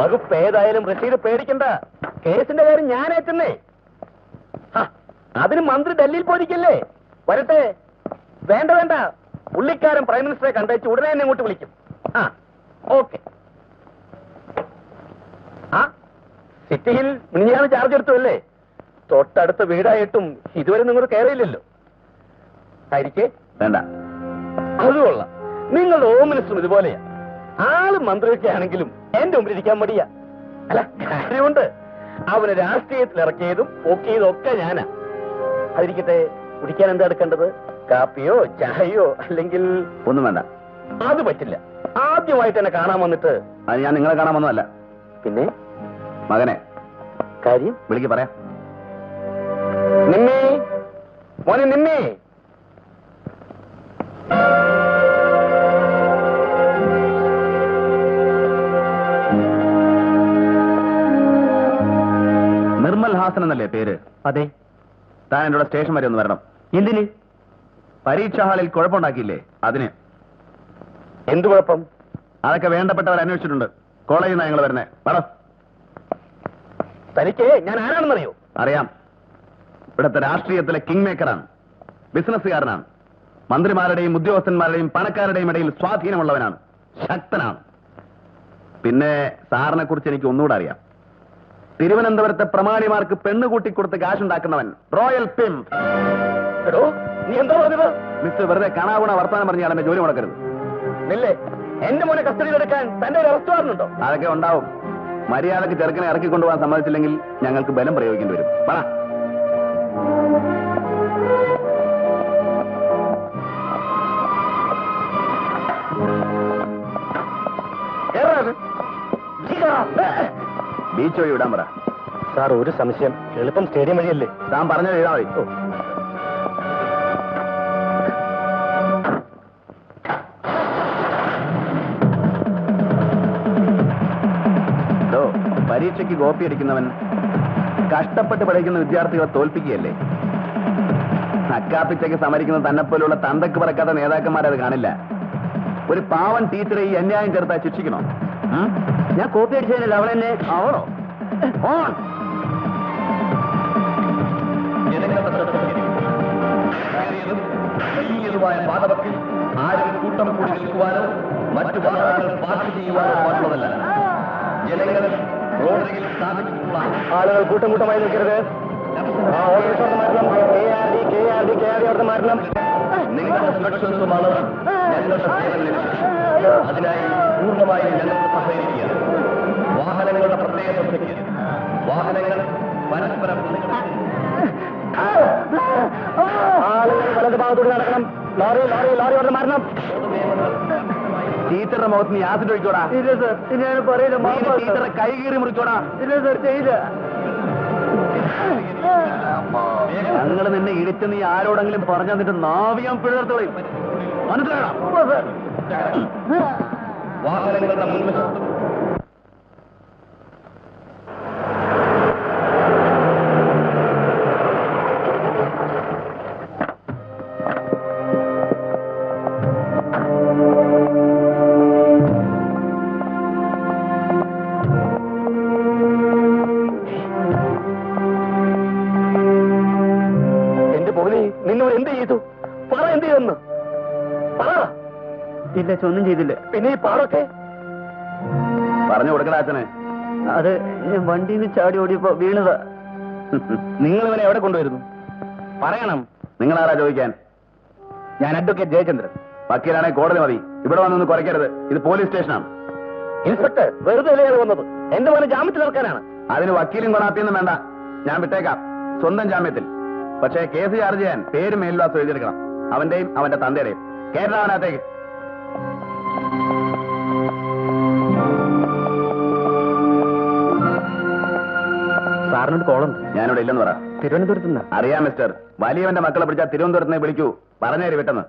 വകുപ്പ് ഏതായാലും റഷീദ് പേടിക്കണ്ട. കേസിന്റെ കാര്യം ഞാനേറ്റെന്നേ. അതിന് മന്ത്രി ഡൽഹിയിൽ പോയിരിക്കല്ലേ? വരട്ടെ. വേണ്ട വേണ്ട, പുള്ളിക്കാരൻ പ്രൈം മിനിസ്റ്ററെ കണ്ടേച്ച് ഉടനെ തന്നെ ഇങ്ങോട്ട് വിളിക്കും. ഓക്കെ. സിറ്റിയിൽ മിനിഞ്ഞാണ് ചാർജ് എടുത്തു അല്ലേ? തൊട്ടടുത്ത വീടായിട്ടും ഇതുവരെ നിങ്ങൾ കയറിയില്ലല്ലോ. ആയിരിക്കേ? വേണ്ട. അതുകൊള്ള. നിങ്ങളുടെ ഹോം മിനിസ്റ്ററും ഇതുപോലെയാ. ആള് മന്ത്രിയൊക്കെ ആണെങ്കിലും എന്റെ മുമ്പിൽ ഇരിക്കാൻ മടിയാ. അല്ല, കാര്യമുണ്ട്. അവന് രാഷ്ട്രീയത്തിൽ ഇറക്കിയതും പൊക്കിയതും ഒക്കെ ഞാനാ. അതിരിക്കട്ടെ, കുടിക്കാൻ എന്താ എടുക്കേണ്ടത്? കാപ്പിയോ ചായയോ അല്ലെങ്കിൽ? ഒന്നും വേണ്ട. അത് പറ്റില്ല. ആദ്യമായിട്ട് എന്നെ കാണാൻ വന്നിട്ട്. അത് ഞാൻ നിങ്ങളെ കാണാൻ വന്നതല്ല. പിന്നെ മകനെ കാര്യം വിളിക്ക്, പറയാം. നിമ്മി, മോനെ നിമ്മി. നിർമ്മൽ ഹാസൻ എന്നല്ലേ പേര്? അതെ. താൻ എന്നോട് സ്റ്റേഷൻ വരെ ഒന്ന് വരണം. എന്തിന്? പരീക്ഷാ ഹാളിൽ കുഴപ്പമുണ്ടാക്കിയില്ലേ, അതിന്. എന്ത് കുഴപ്പം? അതൊക്കെ വേണ്ടപ്പെട്ടവർ അന്വേഷിച്ചിട്ടുണ്ട്. കോളേജിൽ നിന്നാണ് ഞങ്ങൾ വരുന്നത്. വേണം. തനിക്ക് ഞാൻ ആരാണെന്നറിയോ? അറിയാം. ഇവിടുത്തെ രാഷ്ട്രീയത്തിലെ കിങ് മേക്കറാണ്, ബിസിനസ്സുകാരനാണ്. മന്ത്രിമാരുടെയും ഉദ്യോഗസ്ഥന്മാരുടെയും പണക്കാരുടെയും ഇടയിൽ സ്വാധീനമുള്ളവനാണ്, ശക്തനാണ്. പിന്നെ സാറിനെ കുറിച്ച് എനിക്ക് ഒന്നുകൂടെ അറിയാം. തിരുവനന്തപുരത്തെ പ്രമാണിമാർക്ക് പെണ്ണുകൂട്ടിക്കൊടുത്ത് കാശുണ്ടാക്കുന്നവൻ, റോയൽ പിംപ്. നീ എന്താ പറഞ്ഞത്? മിസ്റ്റർ വെറുതെ കാണാവുന്ന വർത്താനം പറഞ്ഞാൽ എന്നെ ജോലി മുടക്കരുത്. ഇല്ലേ, എന്റെ മോനെ കസ്റ്റഡിയിലെടുക്കാൻ തന്റെ ഒരു അറസ്റ്റ് വാറന്റുണ്ടോ? അതൊക്കെ ഉണ്ടാവും. മര്യാദക്ക് ചെറുക്കനെ ഇറക്കിക്കൊണ്ടുപോകാൻ സമ്മതിച്ചില്ലെങ്കിൽ ഞങ്ങൾക്ക് ബലം പ്രയോഗിക്കേണ്ടി വരും. പറ. ബീച്ച് വഴി വിടാൻ പറ. സാർ, ഒരു സംശയം. എളുപ്പം സ്റ്റേഡിയം വഴിയല്ലേ? താൻ പറഞ്ഞത് എഴുതാ മതി. പരീക്ഷയ്ക്ക് കോപ്പി അടിക്കുന്നവൻ കഷ്ടപ്പെട്ട് പഠിക്കുന്ന വിദ്യാർത്ഥികളെ തോൽപ്പിക്കുകയല്ലേ? അക്കാപ്പിച്ചയ്ക്ക് സമരിക്കുന്ന തന്നെപ്പോലുള്ള തന്തക്ക് പറക്കാത്ത നേതാക്കന്മാരത് കാണില്ല. ഒരു പാവൻ ടീച്ചറെ ഈ അന്യായം ചേർത്താൽ ശിക്ഷിക്കണോ? ഞാൻ കോപ്പി അടിച്ചതിനല്ല, അവളെന്നെ. അവളോ? വലിയതുമായ പാതവക്കിൽ ആരും കൂട്ടം കൂടി നിൽക്കുവാനോ മറ്റു വാഹനങ്ങൾ പാർക്ക് ചെയ്യുവാനോ പാടുള്ളതല്ല. ജനങ്ങൾ റോഡരികിൽ സ്ഥാപിച്ചിട്ടുള്ള ആളുകൾ കൂട്ടം കൂട്ടമായി നിൽക്കരുത്. മാറ്റണം. നിങ്ങളുടെ സുരക്ഷിതത്വമാണ് ഞങ്ങളുടെ സേവന ലക്ഷ്യം. അതിനായി പൂർണ്ണമായും ഞങ്ങൾക്ക് സഹകരിക്കുക. വാഹനങ്ങളുടെ പ്രത്യേക ശ്രദ്ധയ്ക്ക്. വാഹനങ്ങൾ പരസ്പരം ആളുകൾ വലത് ഭാഗത്തോട് നടക്കണം. ലോറി ലോറി ലോറി അവിടെ മാറണം. ടീച്ചറുടെ മുഖത്ത് നീ ആസിഡ് ഒഴിക്കോടാ? ഇല്ല സർ, ഞാൻ പറയില്ല. ടീച്ചറെ കൈ കീറി മുറിക്കോടാ? ഇല്ല സർ, ചെയ്യില്ല. ഞങ്ങൾ നിന്നെ ഇടിച്ച് നീ ആരോടെങ്കിലും പറഞ്ഞു തന്നിട്ട് നാവിയാൻ പിഴർത്തോളയും. മനസ്സിലാക്കാം. വാഹനങ്ങളുടെ മുൻവശത്തും ഒന്നും ചെയ്തില്ല. പിന്നെ ഈ പാടൊക്കെ പറഞ്ഞു കൊടുക്കണ അച്ഛനെ. അത് ഞാൻ വണ്ടിയിൽ നിന്ന് ചാടി ഓടിയപ്പോ വീണതാ. നിങ്ങൾ ഇവനെ എവിടെ കൊണ്ടുവരുന്നു? പറയണം. നിങ്ങളാരാ ചോദിക്കാൻ? ഞാൻ അഡ്വക്കേറ്റ് ജയചന്ദ്രൻ. വക്കീലാണെ കോടതി മതി. ഇവിടെ വന്നൊന്ന് കുറയ്ക്കരുത്. ഇത് പോലീസ് സ്റ്റേഷനാണ്. ഇൻസ്പെക്ടർ, വെറുതെ അല്ലേ വന്നത്? എന്റെ മോനെ ജാമ്യത്തിൽ ഇറക്കാനാണ്. അതിന് വക്കീലും കൊണാപ്പിയൊന്നും വേണ്ട. ഞാൻ വിട്ടേക്കാം, സ്വന്തം ജാമ്യത്തിൽ. പക്ഷേ കേസ് ചാർജ് ചെയ്യാൻ പേരും മേൽവാസം എഴുതിയെടുക്കണം. അവന്റെയും അവന്റെ തന്തയുടെയും. കേരളത്തിലേക്ക് സാറിനോട് കോളുണ്ട്. ഞാനിവിടെ ഇല്ലെന്ന് പറ. തിരുവനന്തപുരത്ത് നിന്ന്. അറിയാം മിസ്റ്റർ. വലിയവന്റെ മക്കളെ പിടിച്ചാൽ തിരുവനന്തപുരത്ത് വിളിക്കൂ. പറഞ്ഞേര് വിട്ടെന്ന്.